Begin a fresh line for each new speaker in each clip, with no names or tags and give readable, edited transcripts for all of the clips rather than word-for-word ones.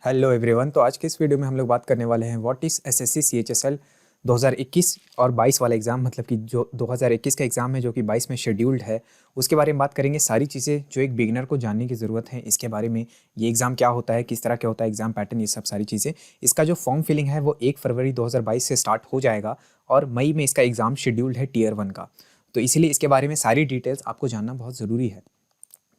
Hello everyone. तो आज के इस वीडियो में हम लोग बात करने वाले हैं व्हाट इज एसएससी सीएचएसएल 2021 और 22 वाला एग्ज़ाम, मतलब कि जो 2021 का एग्ज़ाम है जो कि 22 में शेड्यूल्ड है, उसके बारे में बात करेंगे। सारी चीज़ें जो एक बिगिनर को जानने की ज़रूरत है इसके बारे में, ये एग्ज़ाम क्या होता है, किस तरह का होता है एग्ज़ाम पैटर्न, ये सब सारी चीज़ें। इसका जो फॉर्म फिलिंग है वो 1 फरवरी 2022 से स्टार्ट हो जाएगा और मई में इसका एग्ज़ाम शेड्यूल्ड है टियर 1 का। तो इसीलिए इसके बारे में सारी डिटेल्स आपको जानना बहुत ज़रूरी है।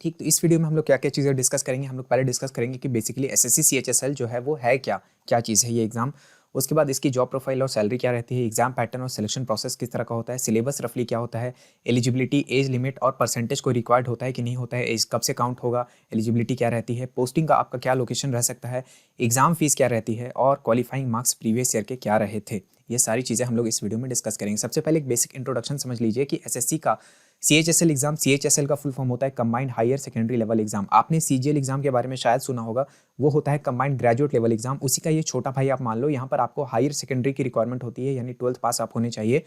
ठीक, तो इस वीडियो में हम लोग क्या क्या चीज़ें डिस्कस करेंगे। हम लोग पहले डिस्कस करेंगे कि बेसिकली एसएससी सीएचएसएल जो है वो है क्या, क्या चीज़ है ये एग्ज़ाम। उसके बाद इसकी जॉब प्रोफाइल और सैलरी क्या रहती है, एग्जाम पैटर्न और सिलेक्शन प्रोसेस किस तरह का होता है, सिलेबस रफली क्या होता है, एलिजिबिलिटी, एज लिमिट और परसेंटेज को रिक्वायर्ड होता है कि नहीं होता है, एज कब से काउंट होगा, एलिजिबिलिटी क्या रहती है, पोस्टिंग का आपका क्या लोकेशन रह सकता है, एग्जाम फीस क्या रहती है और क्वालिफाइंग मार्क्स प्रीवियस ईयर के क्या रहे थे। ये सारी चीज़ें हम लोग इस वीडियो में डिस्कस करेंगे। सबसे पहले एक बेसिक इंट्रोडक्शन समझ लीजिए कि एसएससी का सीएचएसएल एग्जाम, सीएचएसएल का फुल फॉर्म होता है combined higher secondary level exam. आपने सीजीएल एग्जाम के बारे में शायद सुना होगा, वो होता है कंबाइंड ग्रेजुएट लेवल एग्जाम। उसी का ये छोटा भाई आप मान लो। यहाँ पर आपको हायर सेकेंडरी की रिक्वायरमेंट होती है, यानी 12th पास आप होने चाहिए।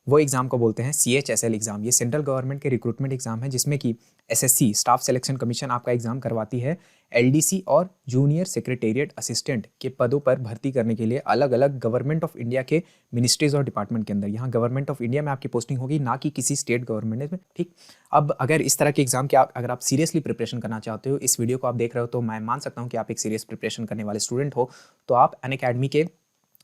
वो एग्जाम को बोलते हैं सीएचएसएल एग्जाम। ये सेंट्रल गवर्नमेंट के रिक्रूटमेंट एग्जाम है जिसमें कि एसएससी स्टाफ सिलेक्शन कमीशन आपका एग्जाम करवाती है। एलडीसी और जूनियर सेक्रेटेरिएट असिस्टेंट के पदों पर भर्ती करने के लिए अलग अलग गवर्नमेंट ऑफ इंडिया के मिनिस्ट्रीज और डिपार्टमेंट के अंदर, यहाँ गवर्नमेंट ऑफ इंडिया में आपकी पोस्टिंग होगी, ना कि किसी स्टेट गवर्नमेंट में। ठीक, अब अगर इस तरह के एग्जाम के अगर आप सीरियसली प्रिपरेशन करना चाहते हो, इस वीडियो को आप देख रहे हो, तो मैं मान सकता हूँ कि आप एक सीरियस प्रिपरेशन करने वाले स्टूडेंट हो, तो आप अनअकैडमी के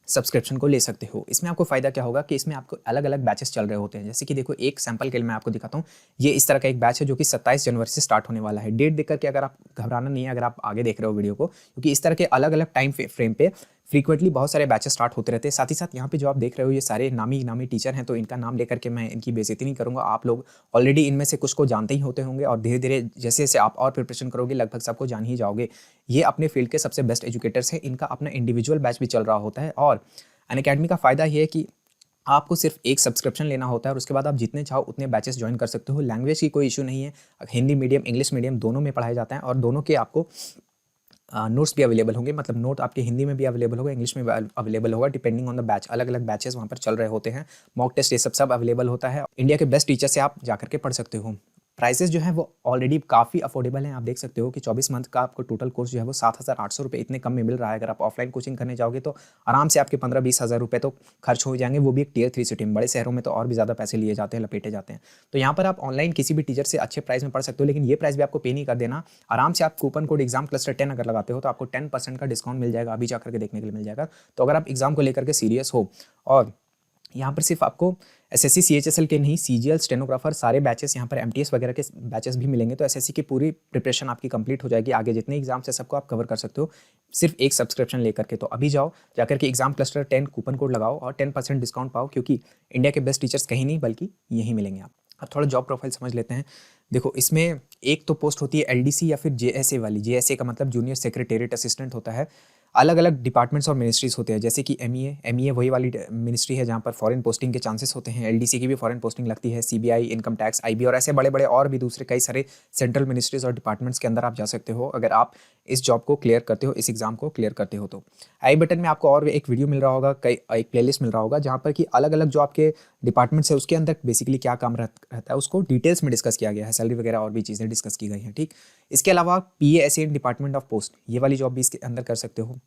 सब्सक्रिप्शन को ले सकते हो। इसमें आपको फ़ायदा क्या होगा कि इसमें आपको अलग अलग बैचेस चल रहे होते हैं। जैसे कि देखो, एक सैंपल के लिए मैं आपको दिखाता हूँ। ये इस तरह का एक बैच है जो कि 27 जनवरी से स्टार्ट होने वाला है। डेट देख करके अगर आप घबराना नहीं है, अगर आप आगे देख रहे हो वीडियो को, क्योंकि इस तरह के अलग अलग टाइम फ्रेम पे फ्रीक्वेंटली बहुत सारे बैचेस स्टार्ट होते रहते हैं। साथ ही साथ यहाँ पे जो आप देख रहे हो ये सारे नामी नामी टीचर हैं, तो इनका नाम लेकर के मैं इनकी बेइज्जती नहीं करूँगा। आप लोग ऑलरेडी इनमें से कुछ को जानते ही होते होंगे और धीरे धीरे जैसे जैसे आप और प्रिपरेशन करोगे लगभग सबको जान ही जाओगे। ये अपने फील्ड के सबसे बेस्ट एजुकेटर्स हैं। इनका अपना इंडिविजुअल बैच भी चल रहा होता है और अनअकैडमी का फ़ायदा ये है कि आपको सिर्फ एक सब्सक्रिप्शन लेना होता है और उसके बाद आप जितने चाहो उतने बैचेस ज्वाइन कर सकते हो। लैंग्वेज की कोई इशू नहीं है। हिंदी मीडियम, इंग्लिश मीडियम दोनों में पढ़ाए जाते हैं और दोनों के आपको नोट्स भी अवेलेबल होंगे। मतलब नोट आपके हिंदी में भी अवेलेबल होगा, इंग्लिश में भी अवेलेबल होगा, डिपेंडिंग ऑन द बैच। अलग अलग बैचेस वहाँ पर चल रहे होते हैं। मॉक टेस्ट ये सब अवेलेबल होता है। इंडिया के बेस्ट टीचर से आप जाकर के पढ़ सकते हो। प्राइसेस जो है वो ऑलरेडी काफ़ी अफोर्डेबल हैं। आप देख सकते हो कि 24 मंथ का आपको टोटल कोर्स जो है वो 7,800 रुपये इतने कम में मिल रहा है। अगर आप ऑफलाइन कोचिंग करने जाओगे तो आराम से आपके 15-20 हज़ार रुपये तो खर्च हो जाएंगे, वो भी एक टियर 3 सिटी में। बड़े शहरों में तो और भी ज़्यादा पैसे लिए जाते हैं, लपेटे जाते हैं। तो यहाँ पर आप ऑनलाइन किसी भी टीचर से अच्छे प्राइस में पढ़ सकते हो, लेकिन ये प्राइस भी आपको पे नहीं कर देना। आराम से आप कूपन कोड एग्जाम क्लस्टर 10 अगर लगाते हो तो आपको 10% का डिस्काउंट मिल जाएगा। अभी जाकर के देखने के लिए मिल जाएगा। तो अगर आप एग्जाम को लेकर के सीरियस हो, और यहाँ पर सिर्फ आपको एसएससी सीएचएसएल के नहीं, सीजीएल, स्टेनोग्राफर सारे बैचेस, यहाँ पर एमटीएस वगैरह के बैचेस भी मिलेंगे। तो एसएससी की पूरी प्रिपरेशन आपकी कंप्लीट हो जाएगी। आगे जितने एग्जाम्स है सबको आप कवर कर सकते हो सिर्फ एक सब्सक्रिप्शन लेकर के। तो अभी जाओ जाकर के एग्जाम क्लस्टर 10 कूपन कोड लगाओ और 10% डिस्काउंट पाओ, क्योंकि इंडिया के बेस्ट टीचर्स कहीं नहीं बल्कि यहीं मिलेंगे आप। अब थोड़ा जॉब प्रोफाइल समझ लेते हैं। देखो, इसमें एक तो पोस्ट होती है एलडीसी या फिर जेएसए वाली। जेएसए का मतलब जूनियर सेक्रेटेरिएट असिस्टेंट होता है। अलग अलग डिपार्टमेंट्स और मिनिस्ट्रीज होते हैं, जैसे कि एमईए वही वाली मिनिस्ट्री है जहाँ पर फॉरेन पोस्टिंग के चांसेस होते हैं। एलडीसी की भी फॉरेन पोस्टिंग लगती है, सीबीआई, इनकम टैक्स, आईबी और ऐसे बड़े बड़े और भी दूसरे कई सारे सेंट्रल मिनिस्ट्रीज और डिपार्टमेंट्स के अंदर आप जा सकते हो अगर आप इस जॉब को क्लियर करते हो, इस एग्जाम को क्लियर करते हो। तो आई बटन में आपको और एक वीडियो मिल रहा होगा, एक प्लेलिस्ट मिल रहा होगा जहाँ पर कि अलग अलग जो आपके डिपार्टमेंट्स है उसके अंदर बेसिकली क्या काम रहता है उसको डिटेल्स में डिस्कस किया गया है। सैलरी वगैरह और भी चीज़ें डिस्कस की गई हैं। ठीक, इसके अलावा PASA in department of post, ये वाली जॉब भी इसके अंदर कर सकते हो।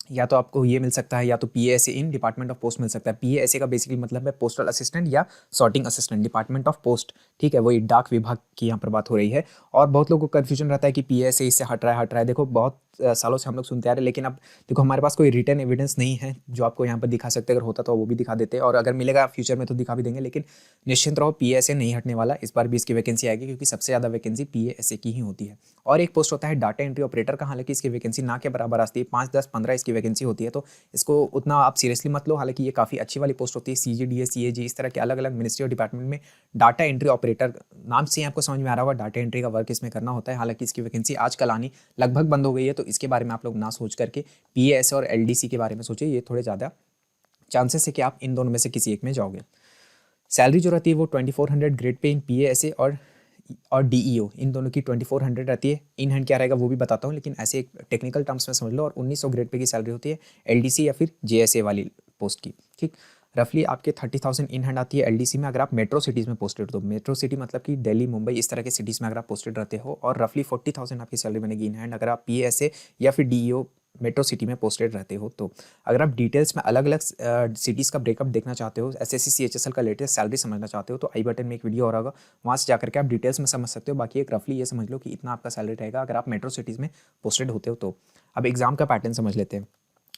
या तो आपको ये मिल सकता है या तो PASA in department of post मिल सकता है। पीएएसए का बेसिकली मतलब है पोस्टल असिस्टेंट या sorting assistant, department of post. ठीक है, वही डाक विभाग की यहाँ पर बात हो रही है। और बहुत लोगों को कन्फ्यूजन रहता है कि पीएएसए इससे हट रहा है। देखो, बहुत सालों से हम लोग सुनते आ रहे हैं, लेकिन अब देखो हमारे पास कोई रिटर्न एविडेंस नहीं है जो आपको यहाँ पर दिखा सकते। अगर होता तो वो भी दिखा देते, और अगर मिलेगा फ्यूचर में तो दिखा भी देंगे। लेकिन निश्चिंत रहो, पीएएसए नहीं हटने वाला। इस बार भी इसकी वैकेंसी आएगी, क्योंकि सबसे ज़्यादा वैकेंसी पीएएसए की ही होती है। और एक पोस्ट होता है डाटा एंट्री ऑपरेटर का, हालांकि इसकी वैकेंसी ना के बराबर आती है। 5, 10, 15 इसकी वैकेंसी होती है, तो इसको उतना आप सीरियसली मत लो। हालांकि ये काफ़ी अच्छी वाली पोस्ट होती है। सीजीडीएस, सीएजी, इस तरह के अलग अलग मिनिस्ट्री और डिपार्टमेंट में डाटा एंट्री ऑपरेटर, नाम से ही आपको समझ में आ रहा होगा डाटा एंट्री का वर्क इसमें करना होता है। हालांकि इसकी वैकेंसी आजकल आनी लगभग बंद हो गई है, तो इसके बारे में आप लोग ना सोच करके पीएएस और एलडीसी के बारे में सोचिए। ये थोड़े ज़्यादा चांसेस है कि आप इन दोनों में से किसी एक में जाओगे। सैलरी जो रहती है वो 2400 ग्रेड पे इन पीएएसए और डीईओ, इन दोनों की 2400 रहती है। इन हैंड क्या रहेगा वो भी बताता हूँ, लेकिन ऐसे एक टेक्निकल टर्म्स में समझ लो। और 1900 ग्रेड पे की सैलरी होती है एलडीसी या फिर जेएसए वाली पोस्ट की। ठीक, रफली आपके 30,000 इन हैंड आती है एलडीसी में, अगर आप मेट्रो सिटीज़ में पोस्टेड हो। तो मेट्रो सिटी मतलब कि दिल्ली, मुंबई, इस तरह के सिटीज़ में अगर आप पोस्टेड रहते हो। और रफली 40,000 आपकी सैलरी बनेगी इन हैंड अगर आप पीएएसए या फिर डीईओ मेट्रो सिटी में पोस्टेड रहते हो तो। अगर आप डिटेल्स में अलग अलग सिटीज़ का ब्रेकअप देखना चाहते हो, एसएससी सीएचएसएल का लेटेस्ट सैलरी समझना चाहते हो, तो आई बटन में एक वीडियो और होगा, वहाँ से जाकर के आप डिटेल्स में समझ सकते हो। बाकी एक रफली ये समझ लो कि इतना आपका सैलरी रहेगा अगर आप मेट्रो सिटीज़ में पोस्टेड होते हो तो। अब एग्जाम का पैटर्न समझ लेते हैं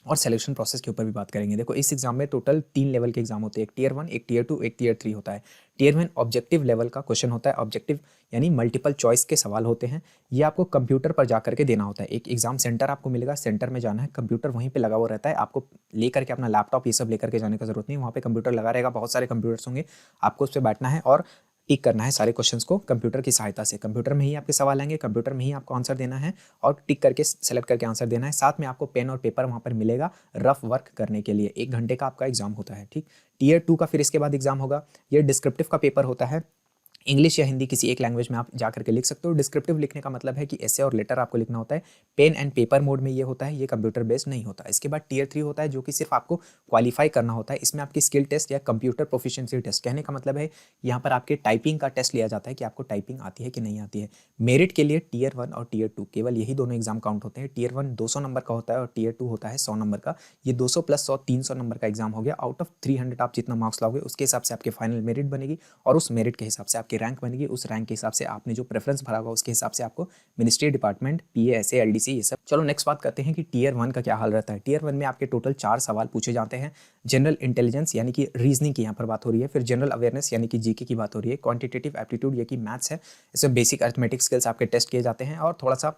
और सिलेक्शन प्रोसेस के ऊपर भी बात करेंगे। देखो इस एग्जाम में टोटल 3 लेवल के एग्जाम होते हैं, एक टियर 1, एक टियर 2, एक टियर 3 होता है। टियर 1 ऑब्जेक्टिव लेवल का क्वेश्चन होता है, ऑब्जेक्टिव यानी मल्टीपल चॉइस के सवाल होते हैं। ये आपको कंप्यूटर पर जाकर के देना होता है। एक एग्जाम सेंटर आपको मिलेगा, सेंटर में जाना है, कंप्यूटर वहीं पे लगा हुआ रहता है, आपको लेकर के अपना लैपटॉप ये सब लेकर के जाने का जरूरत नहीं, वहाँ पे कंप्यूटर लगा रहेगा, बहुत सारे कंप्यूटर्स होंगे, आपको उस पर बैठना है और टिक करना है सारे क्वेश्चंस को कंप्यूटर की सहायता से। कंप्यूटर में ही आपके सवाल आएंगे, कंप्यूटर में ही आपको आंसर देना है और टिक करके सेलेक्ट करके आंसर देना है। साथ में आपको पेन और पेपर वहाँ पर मिलेगा रफ वर्क करने के लिए। 1 घंटे का आपका एग्जाम होता है, ठीक। टियर 2 का फिर इसके बाद एग्जाम होगा, ये डिस्क्रिप्टिव का पेपर होता है। इंग्लिश या हिंदी किसी एक लैंग्वेज में आप जा करके लिख सकते हो। डिस्क्रिप्टिव लिखने का मतलब है कि ऐसे और लेटर आपको लिखना होता है, पेन एंड पेपर मोड में ये होता है, ये कंप्यूटर बेस्ड नहीं होता। इसके बाद टियर 3 होता है जो कि सिर्फ आपको क्वालिफाई करना होता है। इसमें आपकी स्किल टेस्ट या कंप्यूटर प्रोफिशिएंसी टेस्ट, कहने का मतलब है यहाँ पर आपके टाइपिंग का टेस्ट लिया जाता है कि आपको टाइपिंग आती है कि नहीं आती है। मेरिट के लिए टियर 1 और टियर 2 केवल यही दोनों एग्जाम काउंट होते हैं। टियर 1 200 नंबर का होता है और टियर 2 होता है 100 नंबर का। ये 200 + 100 300 नंबर का एग्जाम हो गया। आउट ऑफ 300 आप जितना मार्क्स लाओगे उसके हिसाब से आपके फाइनल मेरिट बनेगी और उस मेरिट के हिसाब से आपकी रैंक बनेगी। उस रैंक के हिसाब से आपने जो प्रेफरेंस भरा होगा उसके हिसाब से आपको मिनिस्ट्री डिपार्टमेंट, पीए, एसए, एलडीसी ये सब। चलो नेक्स्ट बात करते हैं कि टियर 1 का क्या हाल रहता है। टियर 1 में आपके टोटल 4 सवाल पूछे जाते हैं। जनरल इंटेलिजेंस यानी कि रीजनिंग की यहाँ पर बात हो रही है, फिर जनरल अवेयरनेस यानी कि जीके की बात हो रही है, क्वांटिटेटिव एप्टीट्यूड ये कि मैथ्स है, इसमें बेसिक अरिथमेटिक स्किल्स आपके टेस्ट किए जाते हैं और थोड़ा सा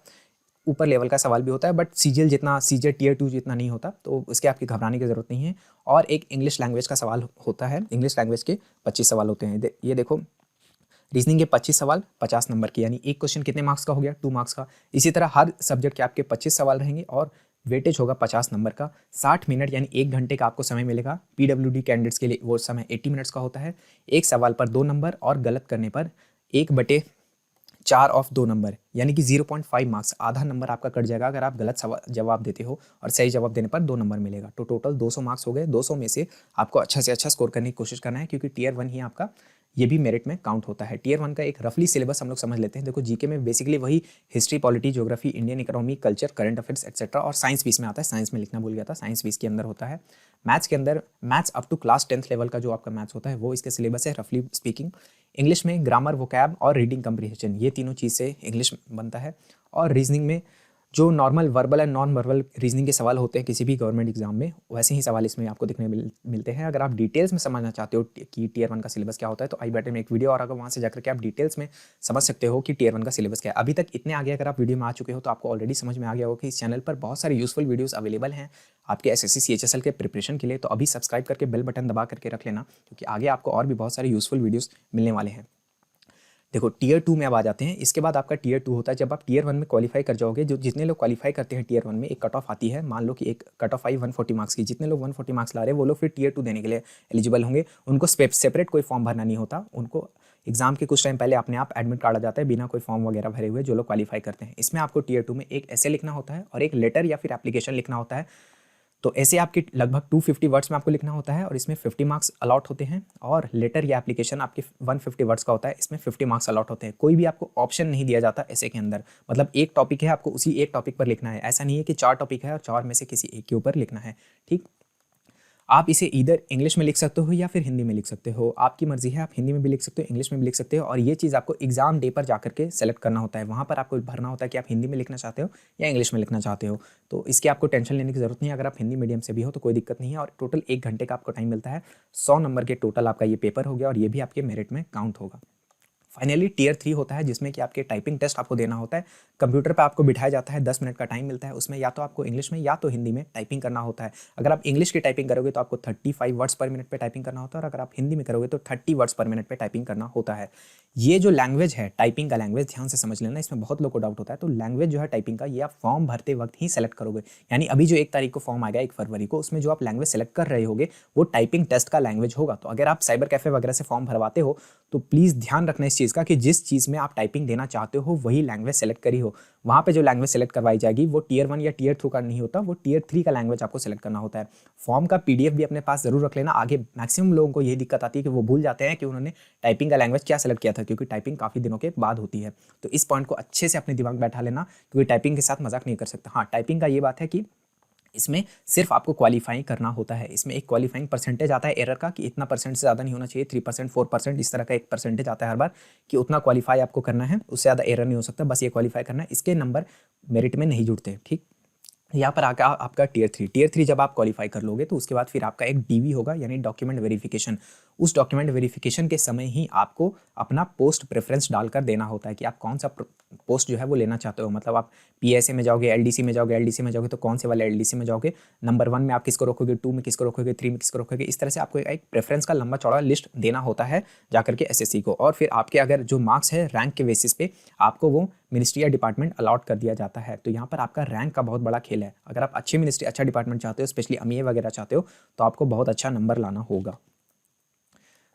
ऊपर लेवल का सवाल भी होता है, बट सीजीएल टियर 2 जितना नहीं होता, तो इसके आपकी घबराने की जरूरत नहीं है। और एक इंग्लिश लैंग्वेज का सवाल होता है, इंग्लिश लैंग्वेज के 25 सवाल होते हैं। ये देखो रीजनिंग के 25 सवाल 50 नंबर के, यानी एक क्वेश्चन कितने मार्क्स का हो गया, 2 मार्क्स का। इसी तरह हर सब्जेक्ट के आपके 25 सवाल रहेंगे और वेटेज होगा 50 नंबर का। 60 मिनट यानी 1 घंटे का आपको समय मिलेगा। पीडब्ल्यूडी कैंडिडेट्स के लिए वो समय 80 मिनट्स का होता है। एक सवाल पर 2 नंबर और गलत करने पर 1/4 ऑफ 2 नंबर यानी कि 0.5 मार्क्स, आधा नंबर आपका कट जाएगा अगर आप गलत जवाब देते हो और सही जवाब देने पर 2 नंबर मिलेगा। तो टोटल 200 मार्क्स हो गए। 200 में से आपको अच्छा से अच्छा स्कोर करने की कोशिश करना है क्योंकि टियर 1 ही आपका ये भी मेरिट में काउंट होता है। टियर 1 का एक रफली सिलेबस हम लोग समझ लेते हैं। देखो जीके में बेसिकली वही history, polity, geography, Indian economy, culture, current affairs etcetera, और साइंस भी इसमें आता है। साइंस में लिखना भूल गया था, साइंस भी इसके अंदर होता है। मैथ्स के अंदर maths up to class 10th level का जो आपका मैथ्स होता है वो इसके सिलेबस है रफली स्पीकिंग। इंग्लिश में ग्रामर, वोकैब और रीडिंग कम्प्रीहेंशन, ये तीनों चीज़ से इंग्लिश बनता है। और रीजनिंग में जो normal verbal and non verbal reasoning के सवाल होते हैं किसी भी गवर्नमेंट एग्जाम में, वैसे ही सवाल इसमें आपको देखने मिलते हैं। अगर आप डिटेल्स में समझना चाहते हो कि टियर 1 का सिलेबस क्या होता है तो आई बटन में एक वीडियो और अगर वहाँ से जाकर के आप डिटेल्स में समझ सकते हो कि टियर 1 का सिलेबस क्या है। अभी तक इतने आगे अगर आप वीडियो में आ चुके हो तो आपको ऑलरेडी समझ में आ गया होगा कि इस चैनल पर बहुत सारे यूजफुल वीडियोस अवेलेबल हैं आपके एसएससी सीएचएसएल के प्रिपरेशन के लिए। तो अभी सब्सक्राइब करके बेल बटन दबा करके रख लेना क्योंकि आगे आपको और भी बहुत सारे यूजफुल वीडियोस मिलने वाले हैं। देखो टियर 2 में अब आ जाते हैं। इसके बाद आपका टियर 2 होता है जब आप टियर 1 में क्वालिफाई कर जाओगे। जो जितने लोग क्वालिफाई करते हैं टियर 1 में, एक कट ऑफ आती है, मान लो कि एक कट ऑफ आई 140 मार्क्स की, जितने लोग 140 मार्क्स ला रहे हैं वो लोग फिर टियर 2 देने के लिए एलिजिबल होंगे। उनको सेपरेट कोई फॉर्म भरना नहीं होता, उनको एग्जाम के कुछ टाइम पहले अपने आप एडमिट कार्ड आ जाता है बिना कोई फॉर्म वगैरह भरे हुए, जो लोग क्वालिफाई करते हैं। इसमें आपको टियर 2 में एक ऐसे लिखना होता है और एक लेटर या फिर एप्लीकेशन लिखना होता है। तो ऐसे आपके लगभग 250 वर्ड्स में आपको लिखना होता है और इसमें 50 मार्क्स अलॉट होते हैं। और लेटर या एप्लीकेशन आपके 150 वर्ड्स का होता है, इसमें 50 मार्क्स अलॉट होते हैं। कोई भी आपको ऑप्शन नहीं दिया जाता ऐसे के अंदर, मतलब एक टॉपिक है, आपको उसी एक टॉपिक पर लिखना है। ऐसा नहीं है कि 4 टॉपिक है और 4 में से किसी एक के ऊपर लिखना है, ठीक। आप इसे इधर इंग्लिश में लिख सकते हो या फिर हिंदी में लिख सकते हो, आपकी मर्जी है। आप हिंदी में भी लिख सकते हो, इंग्लिश में भी लिख सकते हो। और ये चीज़ आपको एग्जाम डे पर जाकर के सेलेक्ट करना होता है। वहाँ पर आपको भरना होता है कि आप हिंदी में लिखना चाहते हो या इंग्लिश में लिखना चाहते हो। तो इसकी आपको टेंशन लेने की जरूरत नहीं है। अगर आप हिंदी मीडियम से भी हो तो कोई दिक्कत नहीं है। और टोटल 1 घंटे का आपको टाइम मिलता है। 100 नंबर के टोटल आपका ये पेपर हो गया और ये भी आपके मेरिट में काउंट होगा। फाइनली टियर 3 होता है जिसमें कि आपके टाइपिंग टेस्ट आपको देना होता है। कंप्यूटर पे आपको बिठाया जाता है, 10 मिनट का टाइम मिलता है। उसमें या तो आपको इंग्लिश में या तो हिंदी में टाइपिंग करना होता है। अगर आप इंग्लिश की टाइपिंग करोगे तो आपको 35 वर्ड्स पर मिनट पे टाइपिंग करना होता है और अगर आप हिंदी में करोगे तो 30 वर्ड्स पर मिनट पे टाइपिंग करना होता है। ये जो लैंग्वेज है टाइपिंग का लैंग्वेज, ध्यान से समझ लेना, इसमें बहुत लोग को डाउट होता है। तो लैंग्वेज जो है टाइपिंग का, ये आप फॉर्म भरते वक्त ही सेलेक्ट करोगे। यानी अभी जो 1 तारीख को फॉर्म आएगा, 1 फरवरी को, उसमें जो आप लैंग्वेज सेलेक्ट कर रहे होगे वो टाइपिंग टेस्ट का लैंग्वेज होगा। तो अगर आप साइबर कैफे वगैरह से फॉर्म भरवाते हो तो प्लीज़ ध्यान रखना इस चीज़ का कि जिस चीज़ में आप टाइपिंग देना चाहते हो वही लैंग्वेज सेलेक्ट करी हो। वहाँ पे जो लैंग्वेज सेलेक्ट करवाई जाएगी वो टियर 1 या टियर 2 का नहीं होता, वो टियर 3 का लैंग्वेज आपको सेलेक्ट करना होता है। फॉर्म का पीडीएफ भी अपने पास जरूर रख लेना। आगे मैक्सिमम लोगों को यही दिक्कत आती है कि वो भूल जाते हैं कि उन्होंने टाइपिंग का लैंग्वेज क्या सेलेक्ट किया था, क्योंकि टाइपिंग काफ़ी दिनों के बाद होती है। तो इस पॉइंट को अच्छे से अपने दिमाग में बैठा लेना, क्योंकि टाइपिंग के साथ मजाक नहीं कर सकता। हाँ, टाइपिंग का ये बात है कि इसमें सिर्फ आपको क्वालिफाई करना होता है। इसमें एक क्वालिफाइंग परसेंटेज आता है एरर का कि इतना परसेंट से ज़्यादा नहीं होना चाहिए, 3%, 4%, इस तरह का एक परसेंटेज आता है हर बार कि उतना क्वालिफाई आपको करना है, उससे ज़्यादा एरर नहीं हो सकता, बस ये क्वालिफाई करना है। इसके नंबर मेरिट में नहीं जुड़ते, ठीक। यहाँ पर आकर आपका टीयर 3 जब आप क्वालिफाई कर लोगे तो उसके बाद फिर आपका एक डीवी होगा, यानी डॉक्यूमेंट वेरिफिकेशन। उस डॉक्यूमेंट वेरिफिकेशन के समय ही आपको अपना पोस्ट प्रेफरेंस डालकर देना होता है कि आप कौन सा पोस्ट जो है वो लेना चाहते हो। मतलब आप पीएसए में जाओगे, एलडीसी में जाओगे तो कौन से वाले एलडीसी में जाओगे, नंबर 1 में आप किसको रखोगे, 2 में किसको रखोगे, 3 में किसको रखोगे। इस तरह से आपको एक प्रेफरेंस का लंबा चौड़ा लिस्ट देना होता है जाकर के एसएससी को। और फिर आपके अगर जो मार्क्स है रैंक के बेसिस पे आपको वो मिनिस्ट्री या डिपार्टमेंट अलॉट कर दिया जाता है। तो यहाँ पर आपका रैंक का बहुत बड़ा खेल है। अगर आप अच्छी मिनिस्ट्री, अच्छा डिपार्टमेंट चाहते हो, स्पेशली एमईए वगैरह चाहते हो, तो आपको बहुत अच्छा नंबर लाना होगा।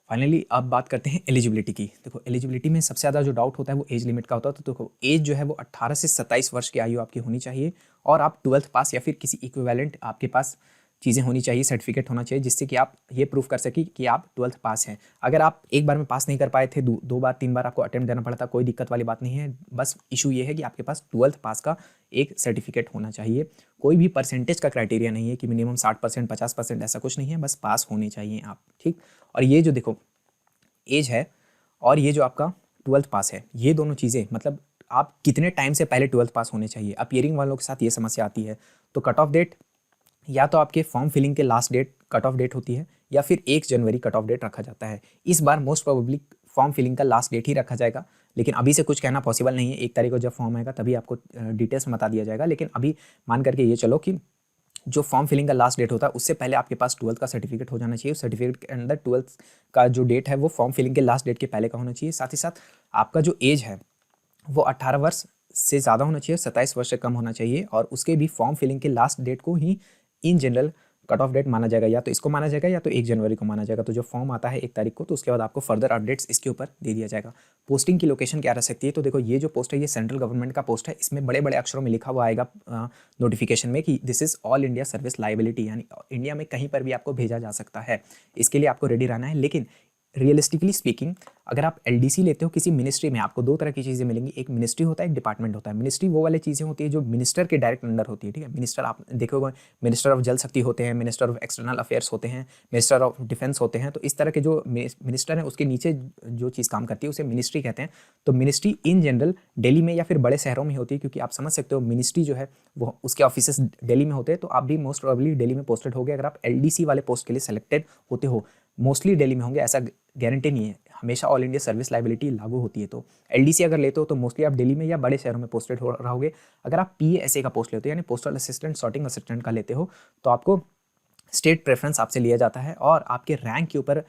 फाइनली अब बात करते हैं एलिजिबिलिटी की। देखो एलिजिबिलिटी में सबसे ज़्यादा जो डाउट होता है वो एज लिमिट का होता है। तो देखो एज जो है वो 18 से 27 वर्ष की आयु आपकी होनी चाहिए और आप 12th पास या फिर किसी इक्विवेलेंट आपके पास चीज़ें होनी चाहिए, सर्टिफिकेट होना चाहिए जिससे कि आप ये प्रूफ कर सकें कि आप 12th पास हैं। अगर आप एक बार में पास नहीं कर पाए थे, दो बार 3 बार आपको अटेम्प्ट देना पड़ा था, कोई दिक्कत वाली बात नहीं है। बस इशू ये है कि आपके पास 12th पास का एक सर्टिफिकेट होना चाहिए। कोई भी परसेंटेज का क्राइटेरिया नहीं है कि मिनिमम 60%, 50%, ऐसा कुछ नहीं है, बस पास होने चाहिए आप, ठीक। और ये जो देखो एज है और ये जो आपका 12th पास है, ये दोनों चीज़ें मतलब आप कितने टाइम से पहले 12th पास होने चाहिए। अपीयरिंग वालों के साथ ये समस्या आती है। तो कट ऑफ डेट या तो आपके फॉर्म फिलिंग के last date cut off date होती है या फिर 1 जनवरी कट ऑफ डेट रखा जाता है। इस बार मोस्ट प्रोबेबली फॉर्म फिलिंग का लास्ट डेट ही रखा जाएगा, लेकिन अभी से कुछ कहना पॉसिबल नहीं है। 1 तारीख को जब फॉर्म आएगा तभी आपको डिटेल्स बता दिया जाएगा, लेकिन अभी मान करके ये चलो कि जो फॉर्म फिलिंग का लास्ट डेट होता है उससे पहले आपके पास 12th का सर्टिफिकेट हो जाना चाहिए। उस सर्टिफिकेट के अंदर 12th का जो डेट है वो फॉर्म फिलिंग के लास्ट डेट के पहले का होना चाहिए। साथ ही साथ आपका जो एज है वो 18 वर्ष से ज़्यादा होना चाहिए, 27 वर्ष से कम होना चाहिए। और उसके भी फॉर्म फिलिंग के लास्ट डेट को ही in general cut off date माना जाएगा, या तो इसको माना जाएगा या तो 1 जनवरी को माना जाएगा। तो जो फॉर्म आता है 1 तारीख को, तो उसके बाद आपको फर्दर अपडेट्स इसके ऊपर दे दिया जाएगा। पोस्टिंग की लोकेशन क्या रह सकती है, तो देखो ये जो पोस्ट है ये सेंट्रल गवर्नमेंट का पोस्ट है। इसमें बड़े बड़े अक्षरों में लिखा हुआ आएगा नोटिफिकेशन में कि this is all India service liability, यानी इंडिया में कहीं पर भी आपको भेजा जा सकता है। इसके लिए आपको रेडी रहना है। लेकिन रियलिस्टिकली स्पीकिंग अगर आप एलडीसी लेते हो किसी मिनिस्ट्री में, आपको 2 तरह की चीज़ें मिलेंगी, एक मिनिस्ट्री होता है, एक डिपार्टमेंट होता है। मिनिस्ट्री वो वाली चीज़ें होती है जो मिनिस्टर के डायरेक्ट अंडर होती है, ठीक है। मिनिस्टर आप देखोगे, मिनिस्टर ऑफ जल शक्ति होते हैं, मिनिस्टर ऑफ एक्सटर्नल अफेयर्स होते हैं, मिनिस्टर ऑफ डिफेंस होते हैं। तो इस तरह के जो मिनिस्टर हैं उसके नीचे जो चीज़ काम करती है उसे मिनिस्ट्री कहते हैं। तो मिनिस्ट्री इन जनरल दिल्ली में या फिर बड़े शहरों में होती है, क्योंकि आप समझ सकते हो मिनिस्ट्री जो है वो उसके ऑफिस दिल्ली में होते हैं। तो आप भी मोस्ट प्रोबेबली दिल्ली में पोस्टेड होगे। अगर आप एलडीसी वाले पोस्ट के लिए सेलेक्टेड होते हो, मोस्टली दिल्ली में होंगे, ऐसा गारंटी नहीं है। हमेशा ऑल इंडिया सर्विस लाइबिलिटी लागू होती है। तो एलडीसी अगर लेते हो तो मोस्टली आप दिल्ली में या बड़े शहरों में पोस्टेड हो रहोगे। अगर आप पीएसए का पोस्ट लेते हो यानी पोस्टल असिस्टेंट, सॉर्टिंग असिस्टेंट का लेते हो, तो आपको स्टेट प्रेफरेंस आपसे लिया जाता है और आपके रैंक के ऊपर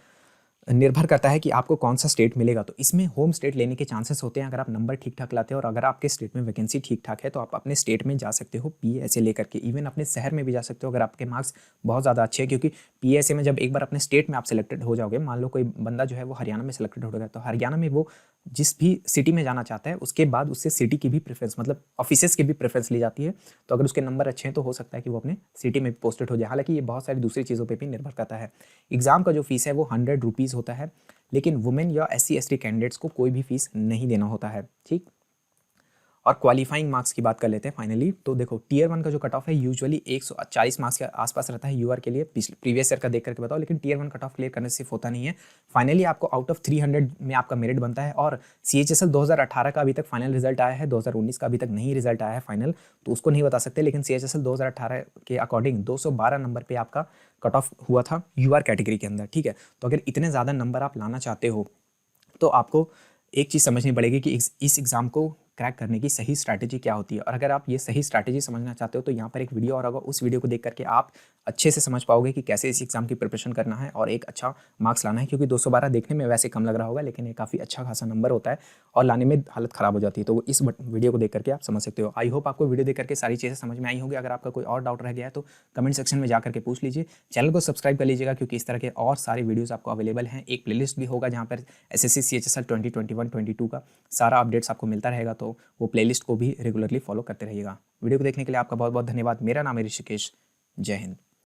निर्भर करता है कि आपको कौन सा स्टेट मिलेगा। तो इसमें होम स्टेट लेने के चांसेस होते हैं अगर आप नंबर ठीक ठाक लाते हो, और अगर आपके स्टेट में वैकेंसी ठीक ठाक है तो आप अपने स्टेट में जा सकते हो पीएसए लेकर के। इवन अपने शहर में भी जा सकते हो अगर आपके मार्क्स बहुत ज़्यादा अच्छे हैं, क्योंकि पीएसए में जब एक बार अपने स्टेट में आप सेलेक्टेड हो जाओगे, मान लो कोई बंदा जो है वो हरियाणा में सेलेक्टेड हो गया, तो हरियाणा में वो जिस भी सिटी में जाना चाहता है उसके बाद उससे सिटी की भी प्रेफरेंस, मतलब ऑफिसेस की भी प्रेफरेंस ली जाती है। तो अगर उसके नंबर अच्छे हैं तो हो सकता है कि वो अपने सिटी में पोस्टेड हो जाए। हालांकि ये बहुत सारी दूसरी चीज़ों पर भी निर्भर करता है। एग्जाम का जो फीस है वो 100 रुपीज़ होता है, लेकिन वुमेन या एससी एसटी कैंडिडेट्स को कोई भी फीस नहीं देना होता है, ठीक। और क्वालिफाइंग मार्क्स की बात कर लेते हैं फाइनली। तो देखो टीयर 1 का जो कट ऑफ है यूजुअली 140 मार्क्स के आसपास रहता है यूआर के लिए, प्रीवियस ईयर का देख करके बताओ। लेकिन टीयर 1 कट ऑफ क्लियर करने से सिर्फ होता नहीं है, फाइनली आपको आउट ऑफ 300 में आपका मेरिट बनता है। और सीएचएसएल 2018 का अभी तक फाइनल रिजल्ट आया है, 2019 का अभी तक नहीं रिजल्ट आया है फाइनल, तो उसको नहीं बता सकते। लेकिन सीएचएसएल 2018 के अकॉर्डिंग 212 नंबर पर आपका कट ऑफ हुआ था यूआर कैटेगरी के अंदर, ठीक है। तो अगर इतने ज़्यादा नंबर आप लाना चाहते हो तो आपको एक चीज़ समझनी पड़ेगी कि इस एग्ज़ाम को क्रैक करने की सही स्ट्रैटेजी क्या होती है। और अगर आप ये सही स्ट्रैटेजी समझना चाहते हो तो यहाँ पर एक वीडियो और होगा, उस वीडियो को देख करके आप अच्छे से समझ पाओगे कि कैसे इस एग्ज़ाम की प्रिपरेशन करना है और एक अच्छा मार्क्स लाना है। क्योंकि 212 देखने में वैसे कम लग रहा होगा, लेकिन ये काफ़ी अच्छा खासा नंबर होता है और लाने में हालत ख़राब हो जाती है। तो इस वीडियो को देख करके आप समझ सकते हो। आई होप आपको वीडियो देख करके सारी चीज़ें समझ में आई होगी। अगर आपका कोई और डाउट रह गया है तो कमेंट सेक्शन में जा करके पूछ लीजिए। चैनल को सब्सक्राइब कर लीजिएगा, क्योंकि इस तरह के और सारे वीडियोज़ आपको अवेलेबल हैं। एक प्लेलिस्ट भी होगा जहाँ पर एसएससी सीएचएसएल 2021-22 का सारा अपडेट्स आपको मिलता रहेगा, तो वो प्लेलिस्ट को भी रेगुलरली फॉलो करते रहिएगा। वीडियो को देखने के लिए आपका बहुत बहुत धन्यवाद। मेरा नाम है ऋषिकेश। जय हिंद।